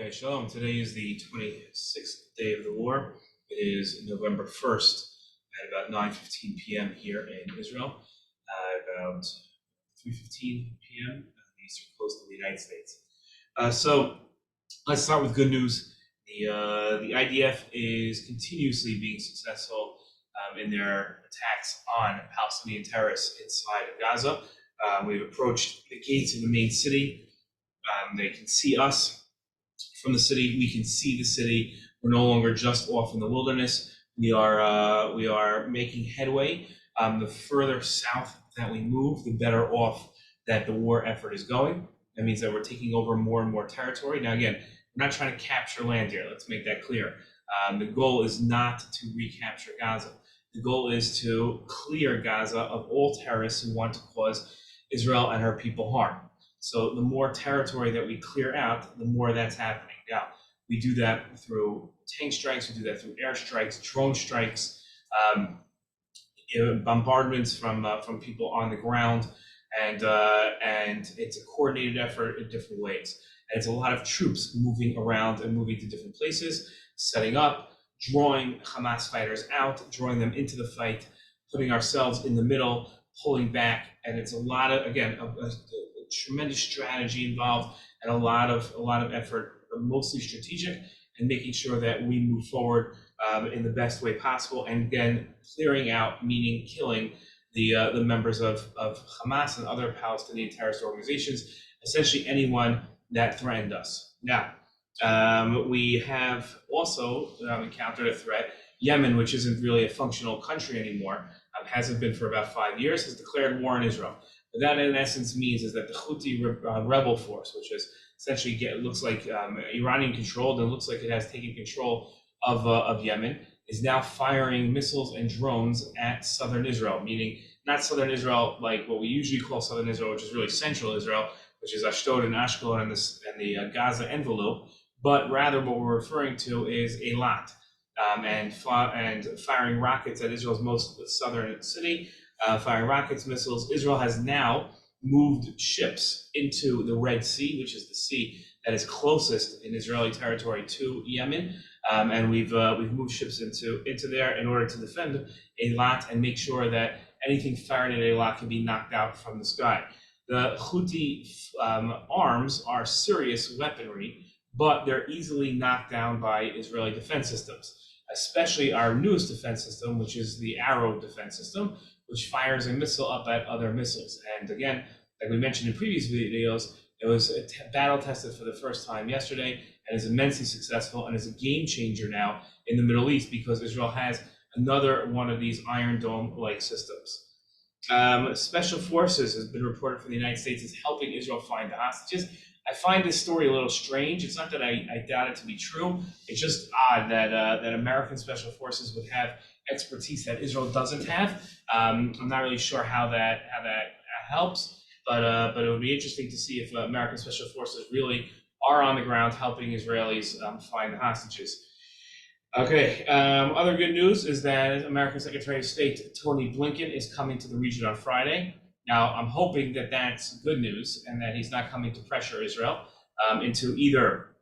Okay, Shalom. Today is the 26th day of the war. It is November 1st at about 9:15 p.m. here in Israel, about 3:15 p.m. on the eastern coast of the United States. So let's start with good news. The IDF is continuously being successful in their attacks on Palestinian terrorists inside of Gaza. We've approached the gates of the main city. They can see us from the city. We can see the city. We're no longer just off in the wilderness. We are making headway. The further south that we move, the better off that the war effort is going. That means that we're taking over more and more territory. Now, again, we're not trying to capture land here. Let's make that clear. The goal is not to recapture Gaza. The goal is to clear Gaza of all terrorists who want to cause Israel and her people harm. So the more territory that we clear out, the more that's happening. Now, we do that through tank strikes, we do that through air strikes, drone strikes, bombardments from people on the ground, and it's a coordinated effort in different ways. And it's a lot of troops moving around and moving to different places, setting up, drawing Hamas fighters out, drawing them into the fight, putting ourselves in the middle, pulling back, and it's a lot of, again, a tremendous strategy involved and a lot of effort, but mostly strategic, and making sure that we move forward in the best way possible. And again, clearing out, meaning killing the members of Hamas and other Palestinian terrorist organizations, essentially anyone that threatened us. Now, we have also encountered a threat. Yemen, which isn't really a functional country anymore, hasn't been for about 5 years, has declared war on Israel. What that in essence means is that the Houthi rebel force, which is essentially looks like Iranian controlled and looks like it has taken control of Yemen, is now firing missiles and drones at southern Israel, meaning not southern Israel like what we usually call southern Israel, which is really central Israel, which is Ashdod and Ashkelon and the Gaza envelope, but rather what we're referring to is Eilat, and firing rockets at Israel's most southern city. Firing rockets, missiles. Israel has now moved ships into the Red Sea, which is the sea that is closest in Israeli territory to Yemen, and we've moved ships into there in order to defend Eilat and make sure that anything fired at Eilat can be knocked out from the sky. The Houthi arms are serious weaponry, but they're easily knocked down by Israeli defense systems, especially our newest defense system, which is the Arrow defense system, which fires a missile up at other missiles. And again, like we mentioned in previous videos, it was battle tested for the first time yesterday and is immensely successful and is a game changer now in the Middle East because Israel has another one of these Iron Dome-like systems. Special Forces has been reported from the United States as helping Israel find the hostages. I find this story a little strange. It's not that I doubt it to be true. It's just odd that American Special Forces would have expertise that Israel doesn't have. I'm not really sure how that helps, but it would be interesting to see if American Special Forces really are on the ground helping Israelis find the hostages. Okay, other good news is that American Secretary of State Tony Blinken is coming to the region on Friday. Now, I'm hoping that that's good news and that he's not coming to pressure Israel into either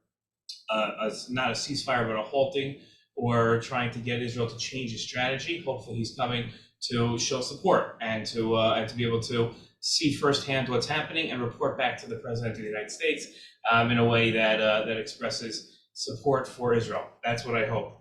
not a ceasefire, but a halting, or trying to get Israel to change its strategy. Hopefully he's coming to show support and to be able to see firsthand what's happening and report back to the President of the United States in a way that expresses support for Israel. That's what I hope.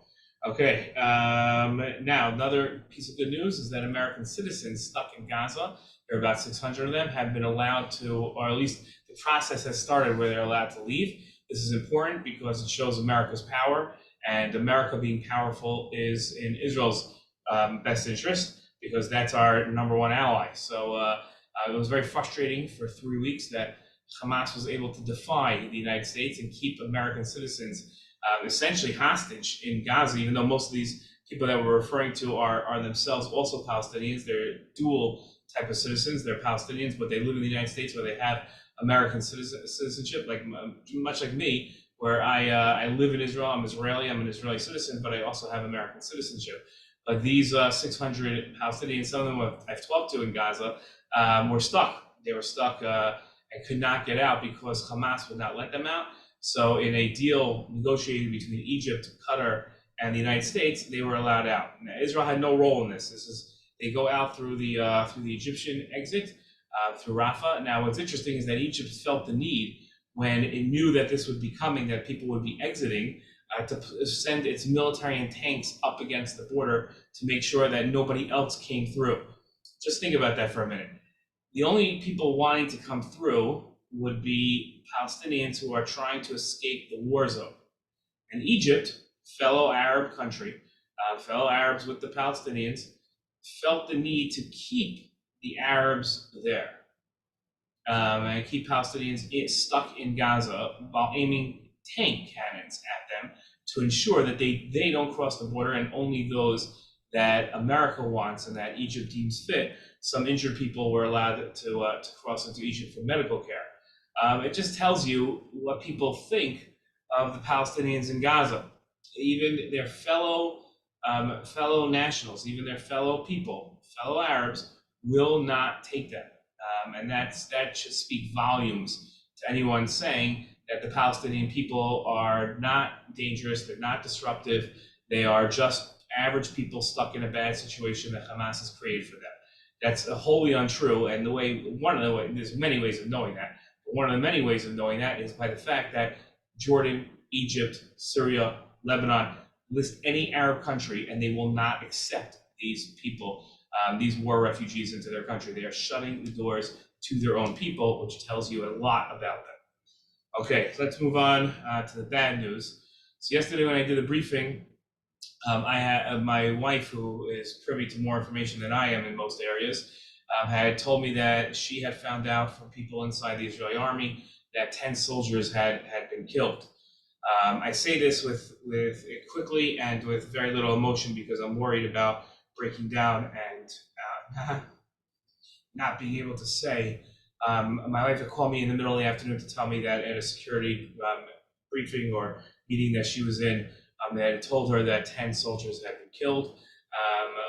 Okay, now another piece of good news is that American citizens stuck in Gaza, there are about 600 of them, have been allowed to, or at least the process has started where they're allowed to leave. This is important because it shows America's power, and America being powerful is in Israel's best interest because that's our #1 ally. So it was very frustrating for 3 weeks that Hamas was able to defy the United States and keep American citizens essentially hostage in Gaza, even though most of these people that we're referring to are themselves also Palestinians. They're dual type of citizens. They're Palestinians, but they live in the United States where they have American citizenship, like much like me, where I live in Israel. I'm Israeli. I'm an Israeli citizen, but I also have American citizenship. But these 600 Palestinians, some of them I've talked to in Gaza, were stuck. They were stuck and could not get out because Hamas would not let them out. So in a deal negotiated between Egypt, Qatar, and the United States, they were allowed out. Now, Israel had no role in this. They go out through the Egyptian exit through Rafah. Now, what's interesting is that Egypt felt the need when it knew that this would be coming, that people would be exiting, to send its military and tanks up against the border to make sure that nobody else came through. Just think about that for a minute. The only people wanting to come through would be Palestinians who are trying to escape the war zone. And Egypt, fellow Arab country, fellow Arabs with the Palestinians, felt the need to keep the Arabs there and keep Palestinians stuck in Gaza while aiming tank cannons at them to ensure that they don't cross the border, and only those that America wants and that Egypt deems fit. Some injured people were allowed to cross into Egypt for medical care. It just tells you what people think of the Palestinians in Gaza. Even their fellow nationals, even their fellow people, fellow Arabs, will not take them. And that should speak volumes to anyone saying that the Palestinian people are not dangerous, they're not disruptive, they are just average people stuck in a bad situation that Hamas has created for them. That's wholly untrue. And there's many ways of knowing that. But one of the many ways of knowing that is by the fact that Jordan, Egypt, Syria, Lebanon, list any Arab country, and they will not accept these people, these war refugees, into their country. They are shutting the doors to their own people, which tells you a lot about them. Okay, so let's move on to the bad news. So yesterday when I did a briefing, I had my wife, who is privy to more information than I am in most areas, had told me that she had found out from people inside the Israeli army that 10 soldiers had been killed. I say this with quickly and with very little emotion because I'm worried about breaking down and not being able to say. My wife had called me in the middle of the afternoon to tell me that at a security briefing or meeting that she was in, they had told her that 10 soldiers had been killed.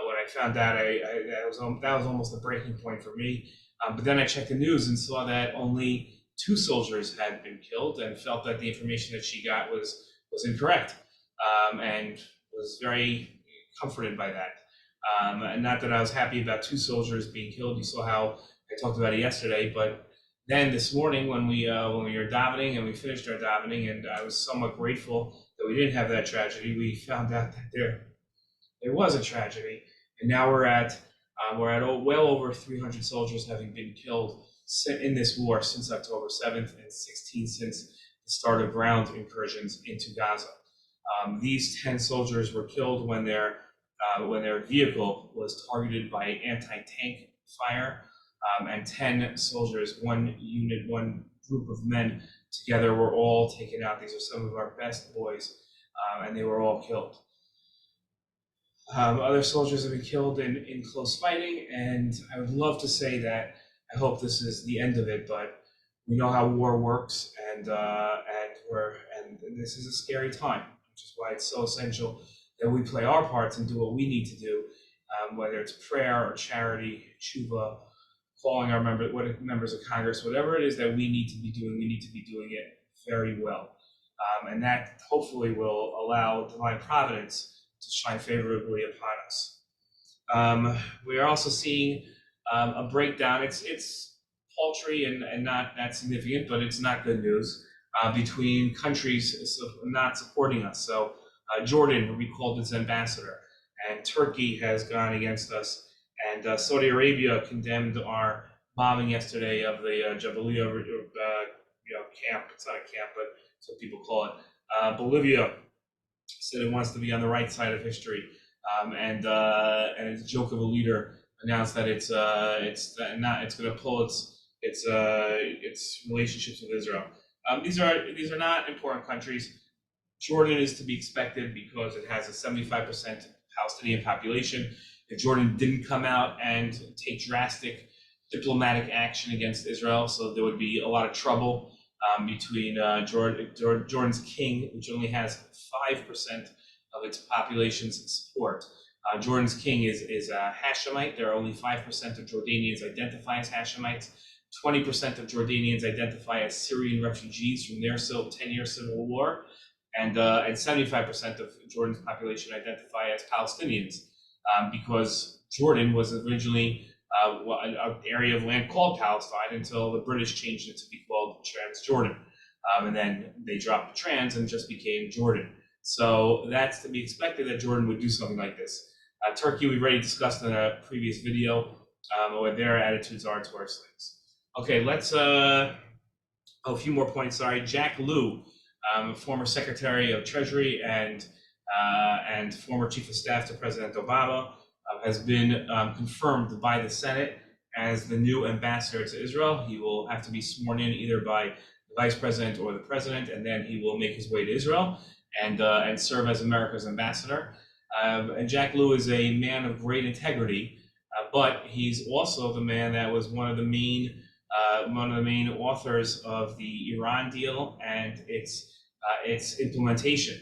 When I found out, that was almost a breaking point for me. But then I checked the news and saw that only 2 soldiers had been killed, and felt that the information that she got was incorrect, and was very comforted by that. And not that I was happy about 2 soldiers being killed. You saw how I talked about it yesterday, but then this morning when we were davening and we finished our davening, and I was somewhat grateful that we didn't have that tragedy, we found out that there was a tragedy, and now we're at well over 300 soldiers having been killed in this war since October 7th, and 16 since the start of ground incursions into Gaza. These 10 soldiers were killed when their vehicle was targeted by anti-tank fire, and 10 soldiers, one unit, one group of men together, were all taken out. These are some of our best boys, and they were all killed. Other soldiers have been killed in close fighting, and I would love to say that I hope this is the end of it, but we know how war works, and this is a scary time, which is why it's so essential that we play our parts and do what we need to do, whether it's prayer or charity, tshuva, calling our members of Congress, whatever it is that we need to be doing it very well, and that hopefully will allow divine providence to shine favorably upon us. We are also seeing a breakdown. It's paltry and not that significant, but it's not good news, between countries not supporting us. So Jordan recalled its ambassador, and Turkey has gone against us, and Saudi Arabia condemned our bombing yesterday of the Jabalia camp. It's not a camp, but that's what people call it. Bolivia said it wants to be on the right side of history, and it's a joke of a leader announced that it's going to pull its relationships with Israel. These are not important countries. Jordan is to be expected because it has a 75% Palestinian population. If Jordan didn't come out and take drastic diplomatic action against Israel, so there would be a lot of trouble between Jordan's king, which only has 5% of its population's support. Jordan's king is a Hashemite. There are only 5% of Jordanians identify as Hashemites. 20% of Jordanians identify as Syrian refugees from their 10-year civil war, and 75% of Jordan's population identify as Palestinians, because Jordan was originally an area of land called Palestine until the British changed it to be called Transjordan. And then they dropped the trans and just became Jordan. So that's to be expected that Jordan would do something like this. Turkey, we've already discussed in a previous video what their attitudes are towards things. Okay, let's, a few more points, sorry. Jack Lew, former Secretary of Treasury and former Chief of Staff to President Obama, has been confirmed by the Senate as the new ambassador to Israel. He will have to be sworn in either by the Vice President or the President, and then he will make his way to Israel and serve as America's ambassador. And Jack Lew is a man of great integrity, but he's also the man that was one of the main authors of the Iran deal and its implementation,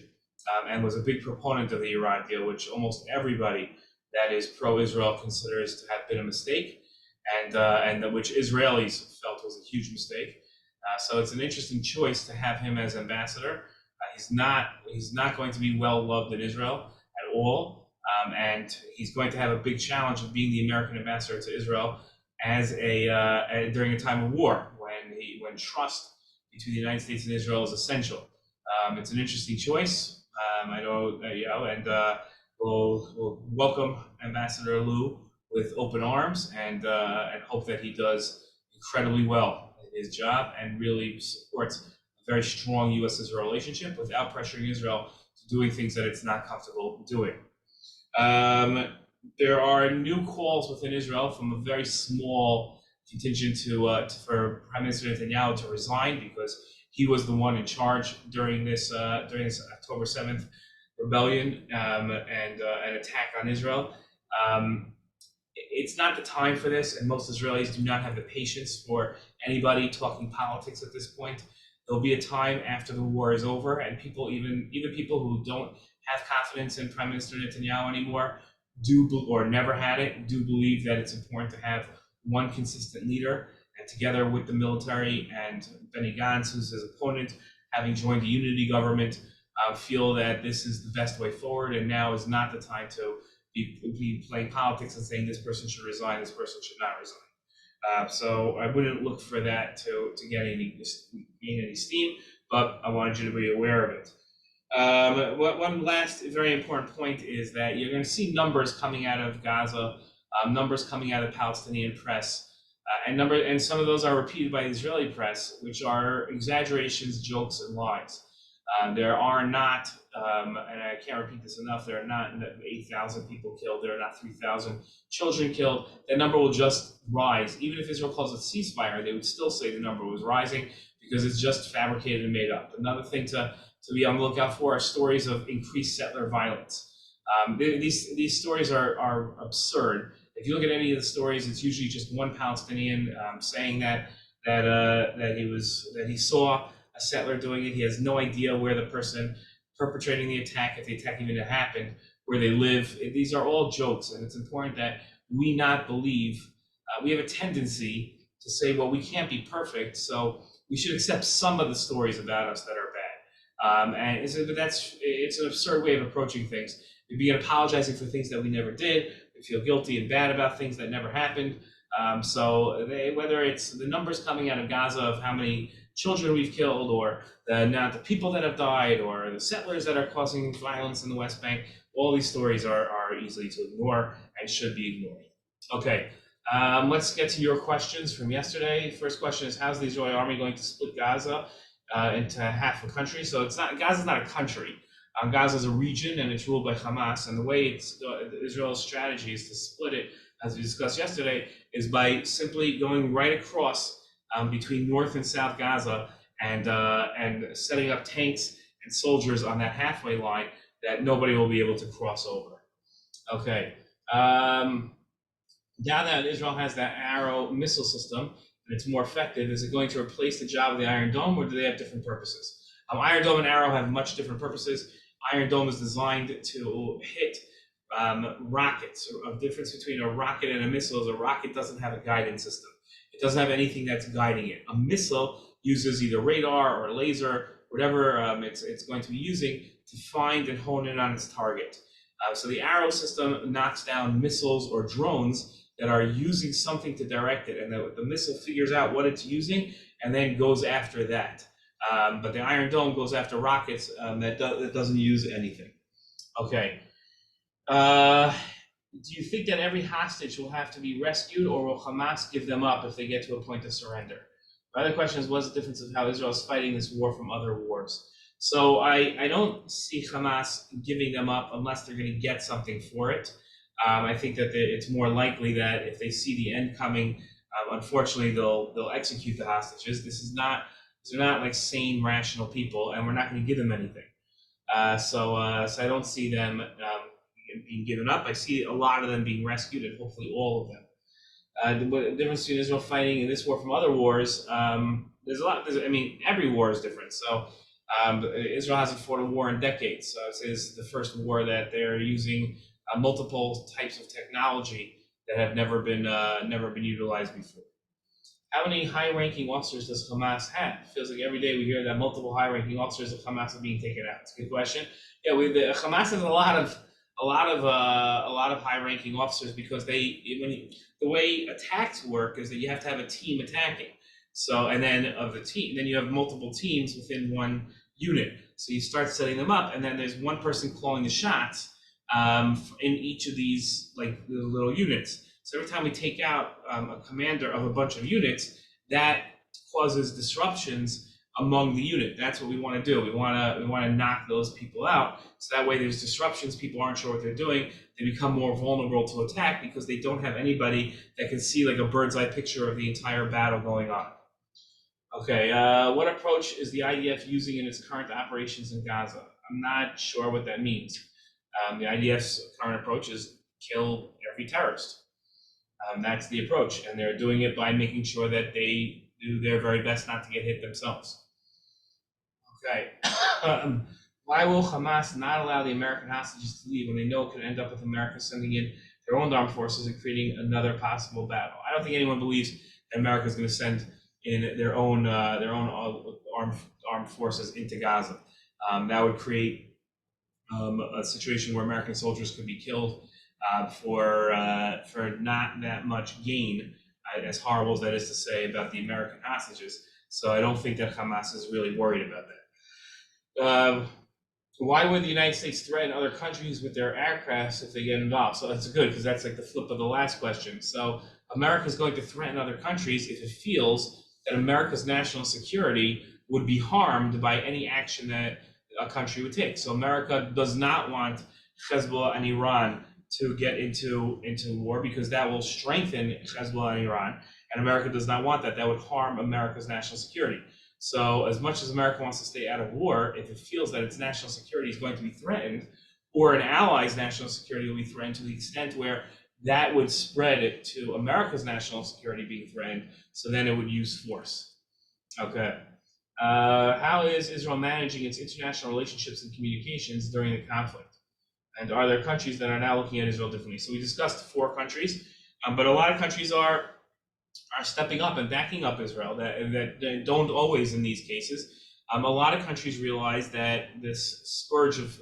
and was a big proponent of the Iran deal, which almost everybody that is pro-Israel considers to have been a mistake, and which Israelis felt was a huge mistake. So it's an interesting choice to have him as ambassador. He's not going to be well loved in Israel at all, and he's going to have a big challenge of being the American ambassador to Israel as during a time of war when trust between the United States and Israel is essential. It's an interesting choice. I know, and we'll welcome Ambassador Lew with open arms and hope that he does incredibly well in his job and really supports a very strong U.S.-Israel relationship without pressuring Israel to doing things that it's not comfortable doing. There are new calls within Israel from a very small contingent for Prime Minister Netanyahu to resign, because he was the one in charge during this October 7th rebellion and attack on Israel. It's not the time for this, and most Israelis do not have the patience for anybody talking politics at this point. There'll be a time after the war is over, and people, even people who don't have confidence in Prime Minister Netanyahu anymore, or never had it, do believe that it's important to have one consistent leader, and together with the military and Benny Gantz, who's his opponent, having joined the unity government, feel that this is the best way forward, and now is not the time to be playing politics and saying this person should resign, this person should not resign. So I wouldn't look for that to gain any steam, but I wanted you to be aware of it. One last very important point is that you're going to see numbers coming out of Gaza, numbers coming out of the Palestinian press, and some of those are repeated by the Israeli press, which are exaggerations, jokes, and lies. There are not, and I can't repeat this enough, there are not 8,000 people killed, there are not 3,000 children killed. That number will just rise. Even if Israel calls it ceasefire, they would still say the number was rising, because it's just fabricated and made up. Another thing to be on the lookout for are stories of increased settler violence. These stories are absurd. If you look at any of the stories, it's usually just one Palestinian saying that he saw a settler doing it. He has no idea where the person perpetrating the attack, if the attack even happened, where they live. These are all jokes, and it's important that we not believe. We have a tendency to say, well, we can't be perfect, so we should accept some of the stories about us that are bad. And it's an absurd way of approaching things. We begin apologizing for things that we never did. We feel guilty and bad about things that never happened. Whether it's the numbers coming out of Gaza of how many children we've killed, or the people that have died, or the settlers that are causing violence in the West Bank, all these stories are easily to ignore and should be ignored. Okay, let's get to your questions from yesterday. First question is, how's the Israeli army going to split Gaza into half a country? So Gaza's not a country. Gaza is a region, and it's ruled by Hamas. And the way Israel's strategy is to split it, as we discussed yesterday, is by simply going right across between North and South Gaza and setting up tanks and soldiers on that halfway line that nobody will be able to cross over. Okay. Now that Israel has that Arrow missile system and it's more effective, is it going to replace the job of the Iron Dome, or do they have different purposes? Iron Dome and Arrow have much different purposes. Iron Dome is designed to hit rockets. A difference between a rocket and a missile is a rocket doesn't have a guidance system. It doesn't have anything that's guiding it. A missile uses either radar or laser, whatever it's going to be using to find and hone in on its target. So the arrow system knocks down missiles or drones that are using something to direct it, and the missile figures out what it's using and then goes after that. But the Iron Dome goes after rockets that doesn't use anything. Okay. Do you think that every hostage will have to be rescued, or will Hamas give them up if they get to a point of surrender? My other question is, what's the difference of how Israel is fighting this war from other wars? So I don't see Hamas giving them up unless they're going to get something for it. I think that it's more likely that if they see the end coming, unfortunately, they'll execute the hostages. They're not like sane, rational people, and we're not going to give them anything. So I don't see them being given up. I see a lot of them being rescued, and hopefully all of them. The difference between Israel fighting in this war from other wars, there's a lot. Every war is different. So Israel hasn't fought a war in decades. So I would say this is the first war that they're using multiple types of technology that have never been utilized before. How many high-ranking officers does Hamas have? It feels like every day we hear that multiple high-ranking officers of Hamas are being taken out. It's a good question. Yeah, Hamas has a lot of high-ranking officers because the way attacks work is that you have to have a team attacking. So, and then of the team, then you have multiple teams within one unit. So you start setting them up, and then there's one person calling the shots in each of these like little units. So every time we take out a commander of a bunch of units, that causes disruptions among the unit. That's what we want to do. We want to knock those people out. So that way there's disruptions. People aren't sure what they're doing. They become more vulnerable to attack because they don't have anybody that can see like a bird's eye picture of the entire battle going on. Okay, what approach is the IDF using in its current operations in Gaza? I'm not sure what that means. The IDF's current approach is kill every terrorist. That's the approach, and they're doing it by making sure that they do their very best not to get hit themselves. Okay. Why will Hamas not allow the American hostages to leave when they know it could end up with America sending in their own armed forces and creating another possible battle? I don't think anyone believes that America is going to send in their own armed forces into Gaza. That would create a situation where American soldiers could be killed for not that much gain, as horrible as that is to say about the American hostages. So I don't think that Hamas is really worried about that. Why would the United States threaten other countries with their aircrafts if they get involved? So that's good, because that's like the flip of the last question. So America is going to threaten other countries if it feels that America's national security would be harmed by any action that a country would take. So America does not want Hezbollah and Iran to get into war because that will strengthen Hezbollah and Iran, and America does not want that. That would harm America's national security. So as much as America wants to stay out of war, if it feels that its national security is going to be threatened, or an ally's national security will be threatened to the extent where that would spread it to America's national security being threatened, so then it would use force. Okay. How is Israel managing its international relationships and communications during the conflict? And are there countries that are now looking at Israel differently? So we discussed 4 countries, but a lot of countries are stepping up and backing up Israel that don't always in these cases. A lot of countries realize that this scourge of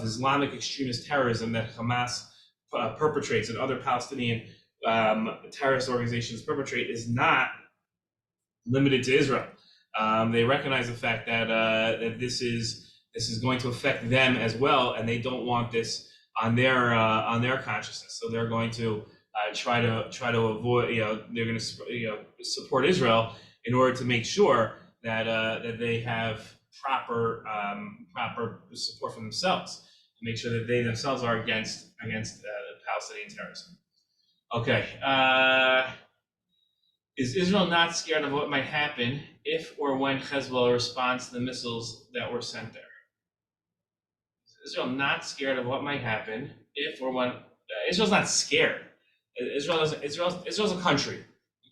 Islamic extremist terrorism that Hamas perpetrates and other Palestinian terrorist organizations perpetrate is not limited to Israel. They recognize the fact that that this is going to affect them as well, and they don't want this on their consciousness. So they're going to try to avoid. They're going to support Israel in order to make sure that that they have proper support for themselves, to make sure that they themselves are against Palestinian terrorism. Okay. Is Israel not scared of what might happen if or when Hezbollah responds to the missiles that were sent there? Is Israel not scared of what might happen if or when? Israel's not scared. Israel's a country.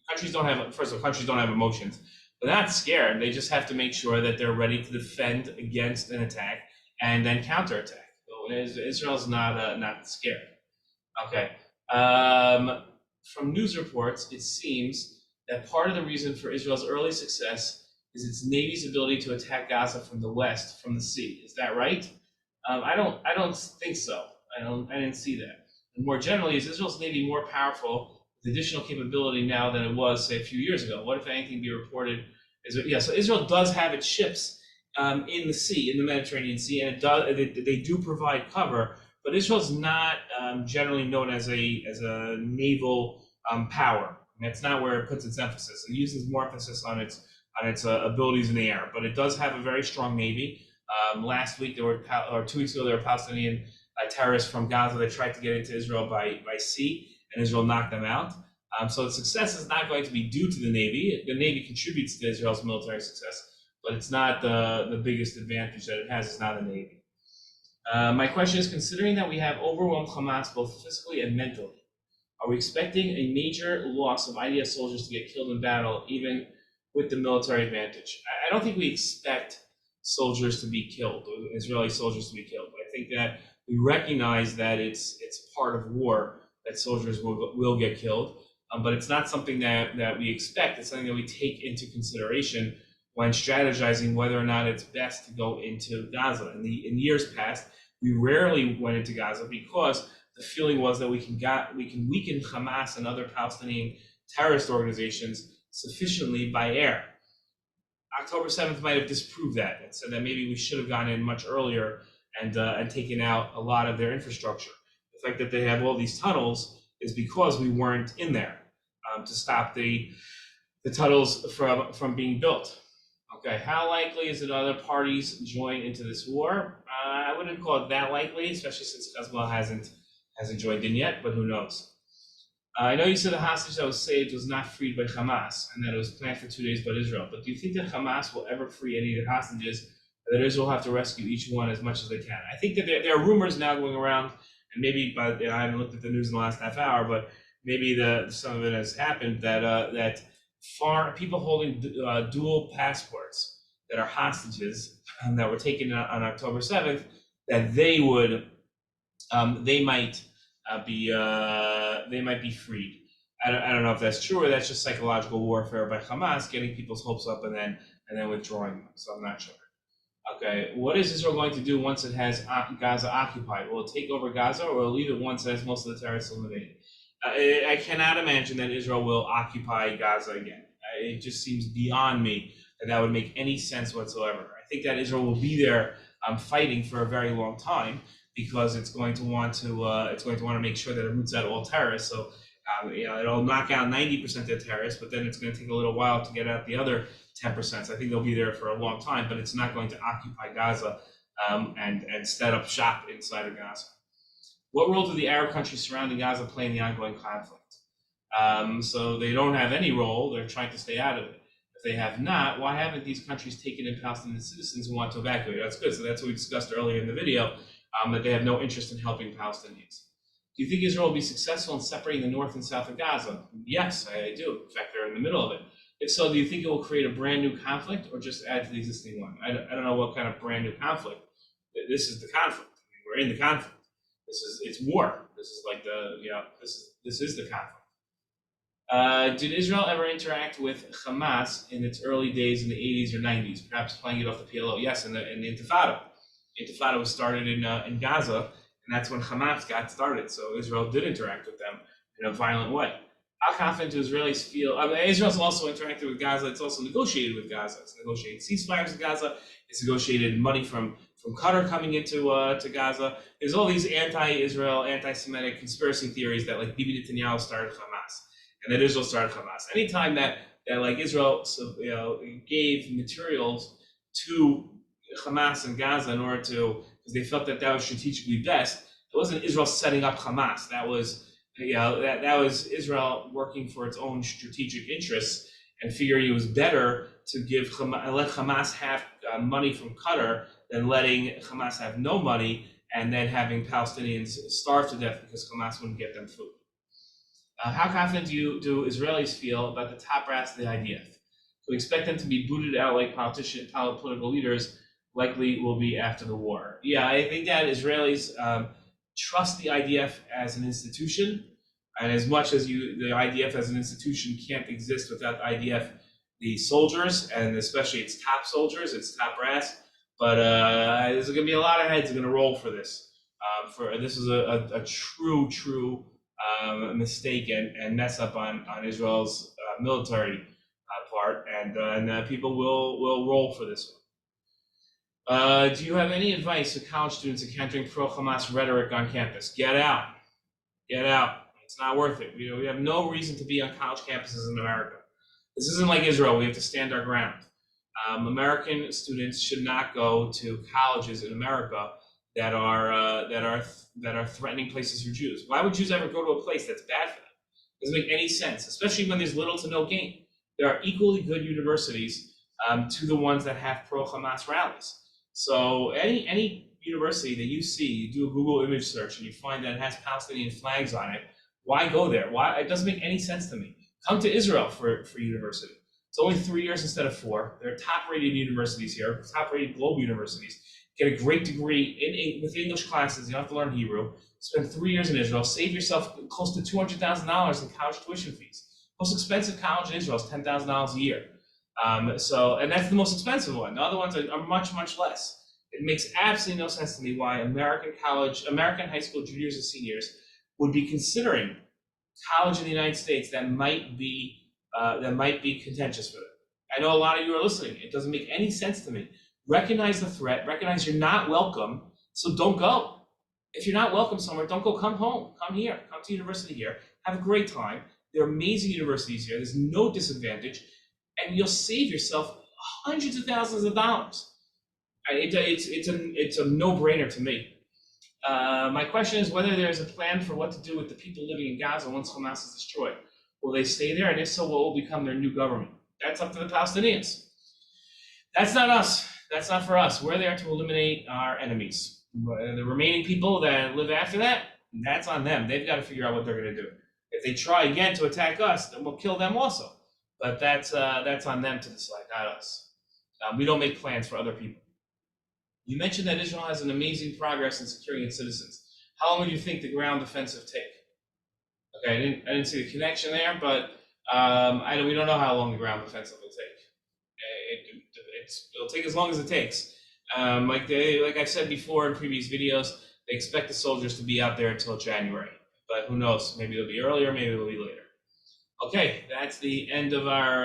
Countries don't have emotions. They're not scared. They just have to make sure that they're ready to defend against an attack and then counterattack. So Israel's not scared. Okay. from news reports, it seems that part of the reason for Israel's early success is its Navy's ability to attack Gaza from the west, from the sea. Is that right? I don't think so. I didn't see that. And more generally, is Israel's Navy more powerful with additional capability now than it was, say, a few years ago? What, if anything, be reported? So Israel does have its ships in the sea, in the Mediterranean Sea, and they do provide cover. But Israel's not generally known as a naval power. And that's not where it puts its emphasis. It uses more emphasis on its abilities in the air. But it does have a very strong navy. Last week, or 2 weeks ago, there were Palestinian terrorists from Gaza that tried to get into Israel by sea, and Israel knocked them out. So the success is not going to be due to the Navy. The Navy contributes to Israel's military success, but it's not the biggest advantage that it has. It's not the Navy. My question is, considering that we have overwhelmed Hamas both physically and mentally, are we expecting a major loss of IDF soldiers to get killed in battle, even with the military advantage? I don't think we expect soldiers to be killed, or Israeli soldiers to be killed. I think that we recognize that it's part of war that soldiers will get killed, but it's not something that we expect. It's something that we take into consideration when strategizing whether or not it's best to go into Gaza. In years past, we rarely went into Gaza because the feeling was that we can weaken Hamas and other Palestinian terrorist organizations sufficiently by air. October 7th might have disproved that and said that maybe we should have gone in much earlier and taken out a lot of their infrastructure. The fact that they have all these tunnels is because we weren't in there to stop the tunnels from being built. Okay, how likely is it other parties join into this war? I wouldn't call it that likely, especially since Hezbollah hasn't joined in yet, but who knows? I know you said the hostage that was saved was not freed by Hamas and that it was planned for 2 days by Israel, but do you think that Hamas will ever free any of the hostages, or that Israel will have to rescue each one as much as they can? I think that there are rumors now going around, and maybe I haven't looked at the news in the last half hour, but maybe some of it has happened, that people holding dual passports that are hostages that were taken on October 7th, that they might be freed. I don't know if that's true or that's just psychological warfare by Hamas, getting people's hopes up and then withdrawing them. So I'm not sure. Okay, what is Israel going to do once it has Gaza occupied? Will it take over Gaza, or will it leave it once it has most of the terrorists eliminated? I cannot imagine that Israel will occupy Gaza again. It just seems beyond me that would make any sense whatsoever. I think that Israel will be there fighting for a very long time, because it's going to want to make sure that it roots out all terrorists. So it'll knock out 90% of the terrorists, but then it's going to take a little while to get out the other 10%. So I think they'll be there for a long time, but it's not going to occupy Gaza and set up shop inside of Gaza. What role do the Arab countries surrounding Gaza play in the ongoing conflict? So they don't have any role. They're trying to stay out of it. If they have not, why haven't these countries taken in Palestinian citizens who want to evacuate? That's good. So that's what we discussed earlier in the video, that they have no interest in helping Palestinians. Do you think Israel will be successful in separating the north and south of Gaza? Yes, I do. In fact, they're in the middle of it. If so, do you think it will create a brand new conflict or just add to the existing one? I don't know what kind of brand new conflict. This is the conflict. I mean, we're in the conflict. It's war. This is like this is the conflict. Did Israel ever interact with Hamas in its early days in the 80s or 90s, perhaps playing it off the PLO? Yes, in the Intifada. Intifada was started in Gaza, and that's when Hamas got started. So Israel did interact with them in a violent way. How confident do Israelis feel? Israel's also interacted with Gaza. It's also negotiated with Gaza. It's negotiated ceasefires with Gaza. It's negotiated money from Qatar coming into to Gaza. There's all these anti-Israel, anti-Semitic conspiracy theories that like Bibi Netanyahu started Hamas, and that Israel started Hamas. Anytime that like Israel gave materials to Hamas and Gaza in order to, because they felt that was strategically best, it wasn't Israel setting up Hamas. That was that was Israel working for its own strategic interests and figuring it was better to let Hamas have money from Qatar than letting Hamas have no money and then having Palestinians starve to death because Hamas wouldn't get them food. How confident do Israelis feel about the top brass of the IDF? Do we expect them to be booted out like political leaders likely will be after the war? Yeah, I think that Israelis trust the IDF as an institution. And as much as the IDF as an institution can't exist without the IDF, the soldiers, and especially its top soldiers, its top brass, but there's going to be a lot of heads going to roll for this. This is a true mistake and mess up on Israel's military part, and people will roll for this one. Do you have any advice for college students encountering pro-Hamas rhetoric on campus? Get out. Get out. It's not worth it. We have no reason to be on college campuses in America. This isn't like Israel. We have to stand our ground. American students should not go to colleges in America that are threatening places for Jews. Why would Jews ever go to a place that's bad for them? It doesn't make any sense, especially when there's little to no gain. There are equally good universities to the ones that have pro-Hamas rallies. So any university that you see, you do a Google image search and you find that it has Palestinian flags on it, why go there? Why? It doesn't make any sense to me. Come to Israel for university. It's only 3 years instead of 4. There are top-rated universities here, top-rated global universities. Get a great degree with English classes. You don't have to learn Hebrew. Spend 3 years in Israel. Save yourself close to $200,000 in college tuition fees. Most expensive college in Israel is $10,000 a year. And that's the most expensive one. The other ones are much less. It makes absolutely no sense to me why American high school juniors and seniors would be considering college in the United States that might be contentious for them. I know a lot of you are listening. It doesn't make any sense to me. Recognize the threat. Recognize you're not welcome. So don't go. If you're not welcome somewhere, don't go. Come home. Come here. Come to university here. Have a great time. There are amazing universities here. There's no disadvantage, and you'll save yourself hundreds of thousands of dollars. It's a no-brainer to me. My question is whether there's a plan for what to do with the people living in Gaza once Hamas is destroyed. Will they stay there? And if so, what will become their new government? That's up to the Palestinians. That's not us. That's not for us. We're there to eliminate our enemies. The remaining people that live after that, that's on them. They've got to figure out what they're going to do. If they try again to attack us, then we'll kill them also. But that's on them to decide, not us. We don't make plans for other people. You mentioned that Israel has an amazing progress in securing its citizens. How long do you think the ground offensive take? Okay, I didn't see the connection there, but we don't know how long the ground offensive will take. It'll take as long as it takes. Like I've said before in previous videos, they expect the soldiers to be out there until January. But who knows? Maybe it'll be earlier, maybe it'll be later. Okay, that's the end of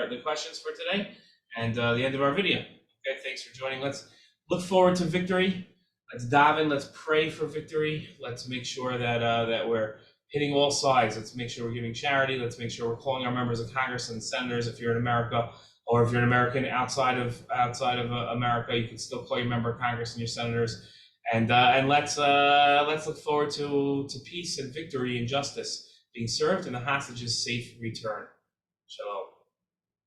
the questions for today, and the end of our video. Okay, thanks for joining. Let's look forward to victory. Let's daven. Let's pray for victory. Let's make sure that we're hitting all sides. Let's make sure we're giving charity. Let's make sure we're calling our members of Congress and senators. If you're in America, or if you're an American outside of America, you can still call your member of Congress and your senators. And let's look forward to peace and victory and justice being served and the hostages' safe return. Shalom.